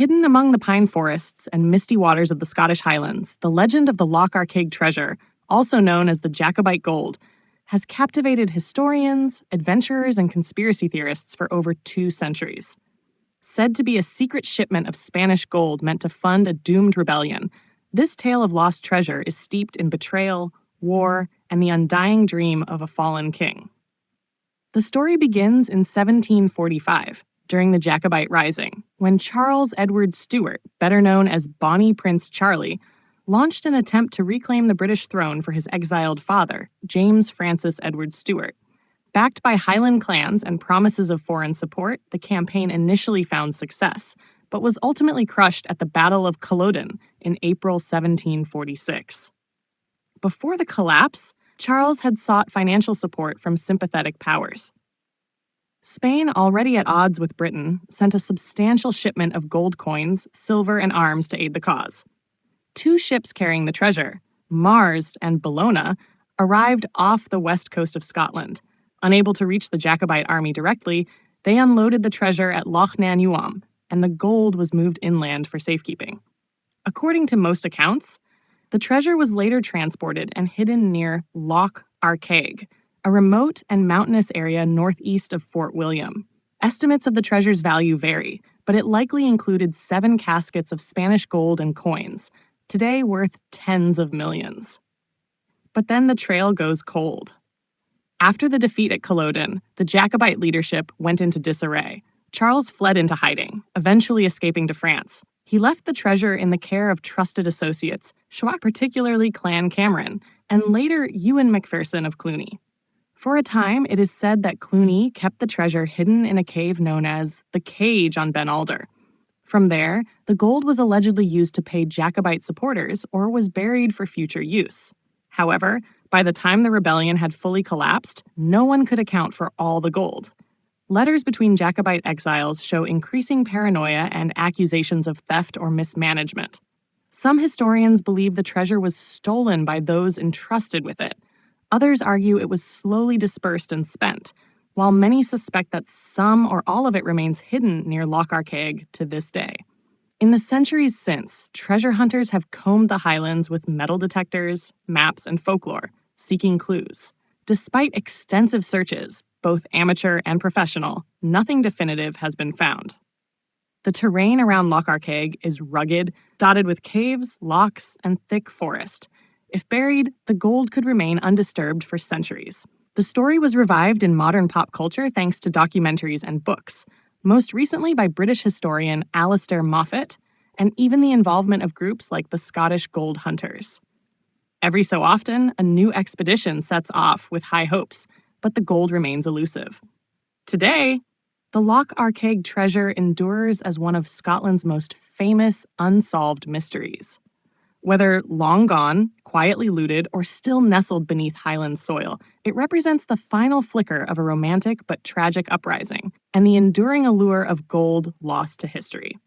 Hidden among the pine forests and misty waters of the Scottish Highlands, the legend of the Loch Arkaig Treasure, also known as the Jacobite gold, has captivated historians, adventurers, and conspiracy theorists for over 2 centuries. Said to be a secret shipment of Spanish gold meant to fund a doomed rebellion, this tale of lost treasure is steeped in betrayal, war, and the undying dream of a fallen king. The story begins in 1745, during the Jacobite Rising, when Charles Edward Stuart, better known as Bonnie Prince Charlie, launched an attempt to reclaim the British throne for his exiled father, James Francis Edward Stuart. Backed by Highland clans and promises of foreign support, the campaign initially found success, but was ultimately crushed at the Battle of Culloden in April 1746. Before the collapse, Charles had sought financial support from sympathetic powers. Spain, already at odds with Britain, sent a substantial shipment of gold coins, silver, and arms to aid the cause. 2 ships carrying the treasure, Mars and Bellona, arrived off the west coast of Scotland. Unable to reach the Jacobite army directly, they unloaded the treasure at Loch Arkaig, and the gold was moved inland for safekeeping. According to most accounts, the treasure was later transported and hidden near Loch Arkaig, a remote and mountainous area northeast of Fort William. Estimates of the treasure's value vary, but it likely included 7 caskets of Spanish gold and coins, today worth tens of millions. But then the trail goes cold. After the defeat at Culloden, the Jacobite leadership went into disarray. Charles fled into hiding, eventually escaping to France. He left the treasure in the care of trusted associates, particularly Clan Cameron, and later Ewan Macpherson of Cluny. For a time, it is said that Cluny kept the treasure hidden in a cave known as the Cage on Ben Alder. From there, the gold was allegedly used to pay Jacobite supporters or was buried for future use. However, by the time the rebellion had fully collapsed, no one could account for all the gold. Letters between Jacobite exiles show increasing paranoia and accusations of theft or mismanagement. Some historians believe the treasure was stolen by those entrusted with it. Others argue it was slowly dispersed and spent, while many suspect that some or all of it remains hidden near Loch Arkaig to this day. In the centuries since, treasure hunters have combed the Highlands with metal detectors, maps, and folklore, seeking clues. Despite extensive searches, both amateur and professional, nothing definitive has been found. The terrain around Loch Arkaig is rugged, dotted with caves, lochs, and thick forest. If buried, the gold could remain undisturbed for centuries. The story was revived in modern pop culture thanks to documentaries and books, most recently by British historian Alistair Moffat, and even the involvement of groups like the Scottish Gold Hunters. Every so often, a new expedition sets off with high hopes, but the gold remains elusive. Today, the Loch Arkaig treasure endures as one of Scotland's most famous unsolved mysteries. Whether long gone, quietly looted, or still nestled beneath Highland soil, it represents the final flicker of a romantic but tragic uprising and the enduring allure of gold lost to history.